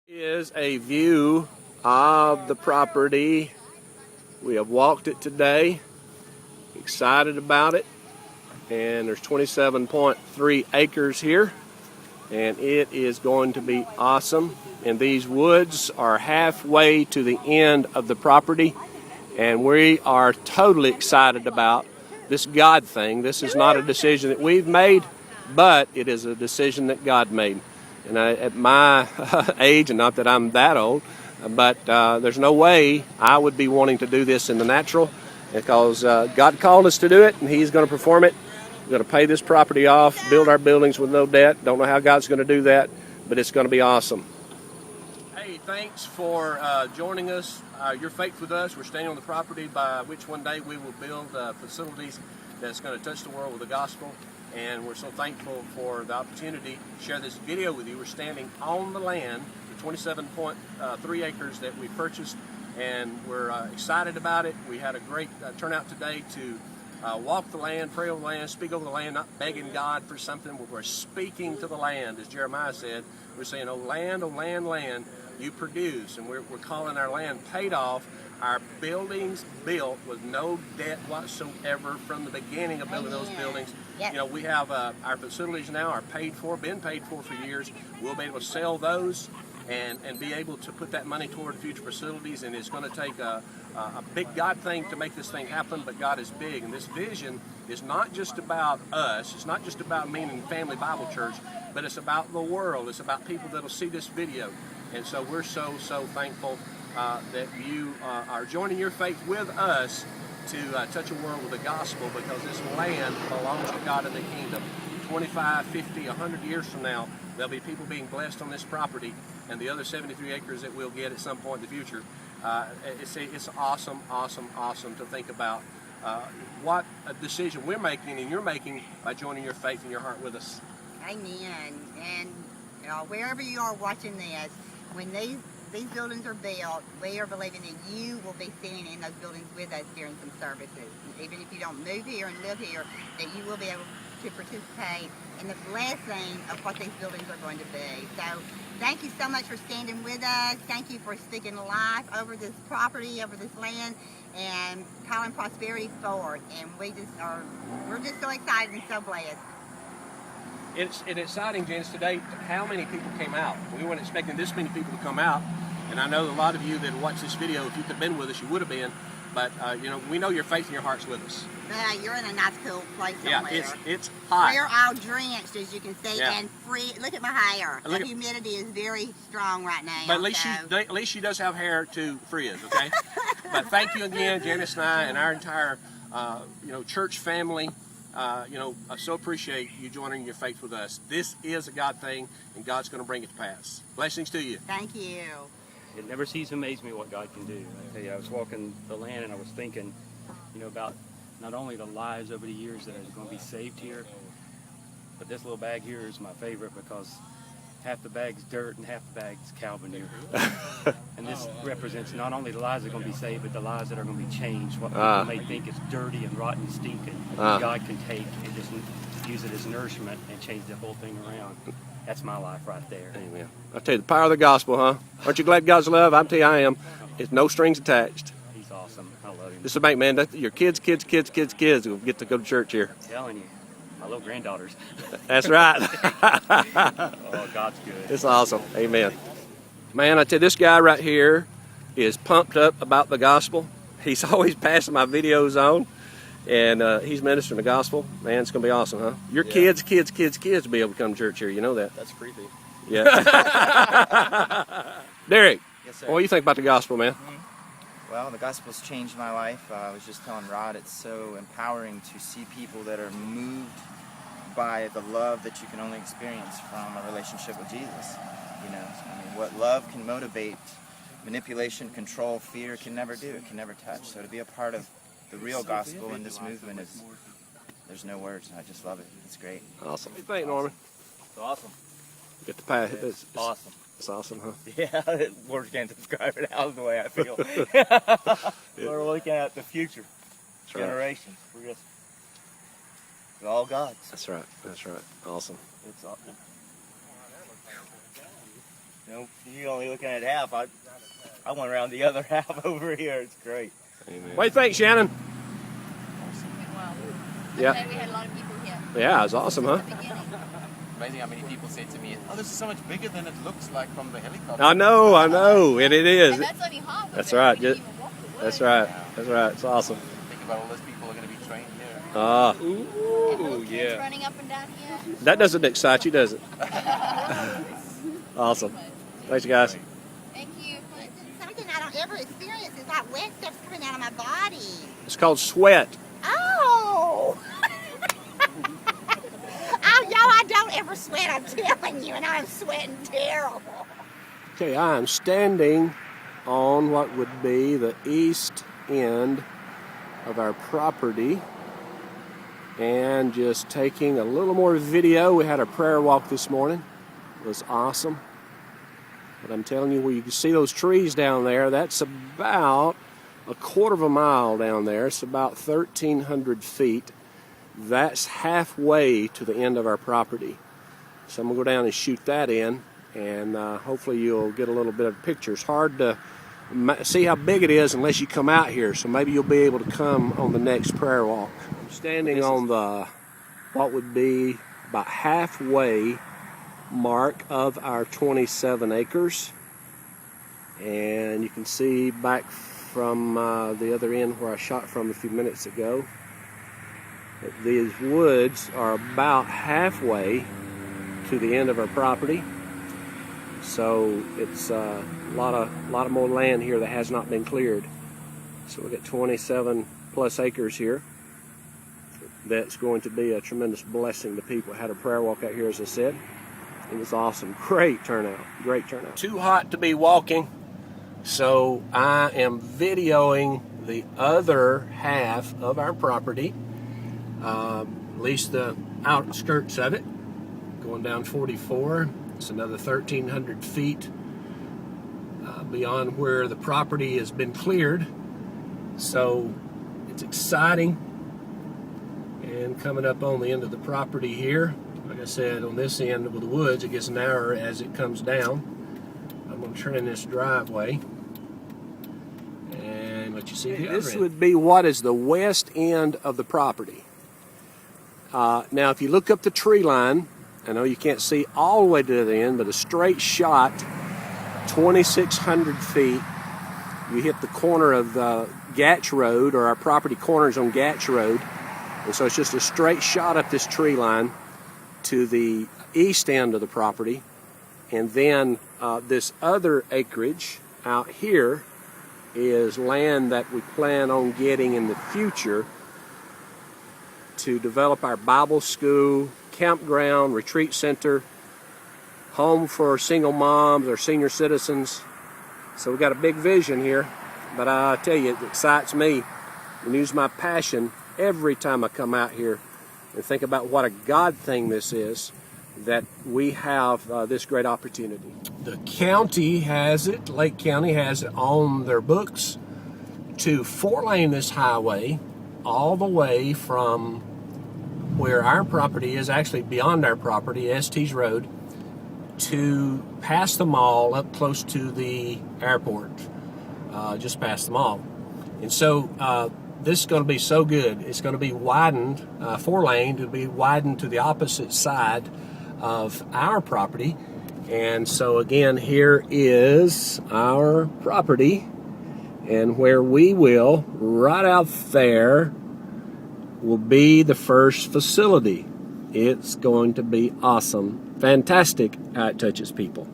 Is a view of the property. We have walked it today, excited about it, and there's 27.3 acres here, and it is going to be awesome. And these woods are halfway to the end of the property, and we are totally excited about this God thing. This is not a decision that we've made, but it is a decision that God made. And at my age, and not that I'm that old, but there's no way I would be wanting to do this in the natural, because God called us to do it, and He's going to perform it. We're going to pay this property off, build our buildings with no debt. Don't know how God's going to do that, but it's going to be awesome. Hey, thanks for joining us. Your faith with us. We're standing on the property by which one day we will build facilities that's going to touch the world with the gospel. And we're so thankful for the opportunity to share this video with you. We're standing on the land, the 27.3 acres that we purchased, and we're excited about it. We had a great turnout today to walk the land, pray over the land, speak over the land, not begging God for something, but we're speaking to the land. As Jeremiah said, we're saying, oh land, land, you produce. And we're calling our land paid off, our buildings built with no debt whatsoever from the beginning of building those buildings. Yep. You know, we have our facilities now are paid for, been paid for years. We'll be able to sell those and be able to put that money toward future facilities. And it's going to take a big God thing to make this thing happen, but God is big. And this vision is not just about us. It's not just about me and Family Bible Church, but it's about the world. It's about people that will see this video. And so we're so thankful that you are joining your faith with us to touch a world with the gospel, because this land belongs to God in the kingdom. 25, 50, 100 years from now, there'll be people being blessed on this property, and the other 73 acres that we'll get at some point in the future. It's awesome to think about what a decision we're making and you're making by joining your faith and your heart with us. Amen. And wherever you are watching this, when these buildings are built, we are believing that you will be sitting in those buildings with us during some services. Even if you don't move here and live here, that you will be able to participate in the blessing of what these buildings are going to be. So thank you so much for standing with us. Thank you for speaking life over this property, over this land, and calling prosperity forward. And we're just so excited and so blessed. It's exciting, Janice, today how many people came out. We weren't expecting this many people to come out, and I know a lot of you that watch this video, if you could have been with us, you would have been, but we know your faith and your heart's with us. Yeah, you're in a nice cool place somewhere. Yeah, it's hot. We're all drenched, as you can see, and free. Look at my hair. The humidity is very strong right now. But at least she does have hair to frizz, okay? But thank you again, Janice and I, and our entire church family. I so appreciate you joining your faith with us. This is a God thing, and God's going to bring it to pass. Blessings to you. Thank you. It never ceases to amaze me what God can do. I tell you, I was walking the land and I was thinking, about not only the lives over the years that are going to be saved here, but this little bag here is my favorite because half the bag's dirt and half the bag's cow manure. And this represents not only the lives that are going to be saved, but the lives that are going to be changed. What people may think is dirty and rotten and stinking, God can take and just use it as nourishment and change the whole thing around. That's my life right there. Amen. I tell you, the power of the gospel, huh? Aren't you glad God's love? I tell you, I am. It's no strings attached. He's awesome. I love him. This will make, man, your kids will get to go to church here. I'm telling you. My little granddaughters. That's right. Oh, God's good. It's awesome. Amen. Man, I tell you, this guy right here is pumped up about the gospel. He's always passing my videos on, and he's ministering the gospel. Man, it's going to be awesome, huh? Your kids will be able to come to church here. You know that. That's creepy. Yeah. Derek, yes, sir. What do you think about the gospel, man? Well, the gospel's changed my life. I was just telling Rod, it's so empowering to see people that are moved by the love that you can only experience from a relationship with Jesus. What love can motivate, manipulation, control, fear can never do. It can never touch. So to be a part of the real gospel in this movement there's no words. I just love it. It's great. What do you think, Norman? It's awesome. Get the pass. It's awesome. It's awesome, huh? Yeah, words can't describe it. How's the way I feel. We're looking at the future generations. We're just it's all God's. That's right. Awesome. It's awesome. You know, you're only looking at half. I went around the other half over here. It's great. What do you think, Shannon? Well, Yeah. we had a lot of people here Yeah, it was awesome, huh? at the beginning. Amazing how many people say to me, "Oh, this is so much bigger than it looks like from the helicopter." I know, and it is. And that's only half of That's it. right. We didn't even walk the That's way. right. That's right. It's awesome. Think about all those people who are going to be trained here. Ah, And little ooh, kids yeah. running up and down here. That doesn't excite you, does it? Awesome. Thanks, guys. Thank you. Something I don't ever experience is that wet stuff coming out of my body. It's called sweat. Oh! Oh, y'all, I don't ever sweat, I'm telling you, and I'm sweating terrible. Okay, I am standing on what would be the east end of our property and just taking a little more video. We had a prayer walk this morning. It was awesome. But I'm telling you, where you can see those trees down there, that's about a quarter of a mile down there. It's about 1,300 feet. That's halfway to the end of our property. So I'm going to go down and shoot that in, and hopefully you'll get a little bit of a picture. It's hard to see how big it is unless you come out here, so maybe you'll be able to come on the next prayer walk. I'm standing on the what would be about halfway mark of our 27 acres, and you can see back from the other end where I shot from a few minutes ago that these woods are about halfway to the end of our property. So it's a lot of more land here that has not been cleared. So we've got 27 plus acres here. That's going to be a tremendous blessing to people. I had a prayer walk out here, as I said. It was awesome. Great turnout. Great turnout. Too hot to be walking, so I am videoing the other half of our property, at least the outskirts of it, going down 44. It's another 1,300 feet beyond where the property has been cleared. So it's exciting. And coming up on the end of the property here, like I said, on this end with the woods, it gets narrower as it comes down. I'm going to turn in this driveway and let you see the other end. This would be what is the west end of the property. Now, if you look up the tree line, I know you can't see all the way to the end, but a straight shot, 2,600 feet, you hit the corner of the Gatch Road, or our property corners on Gatch Road. And so it's just a straight shot up this tree line to the east end of the property. And then this other acreage out here is land that we plan on getting in the future to develop our Bible school, campground, retreat center, home for single moms or senior citizens. So we've got a big vision here. But I tell you, it excites me and use my passion every time I come out here and think about what a God thing this is, that we have this great opportunity. The county has it, Lake County has it on their books to 4-lane this highway all the way from where our property is, actually beyond our property, Estes Road, to past the mall up close to the airport, just past the mall. And so this is going to be so good. It's going to be widened, 4-lane, it'll be widened to the opposite side of our property. And so again, here is our property, and where we will, right out there, will be the first facility. It's going to be awesome, fantastic how it touches people.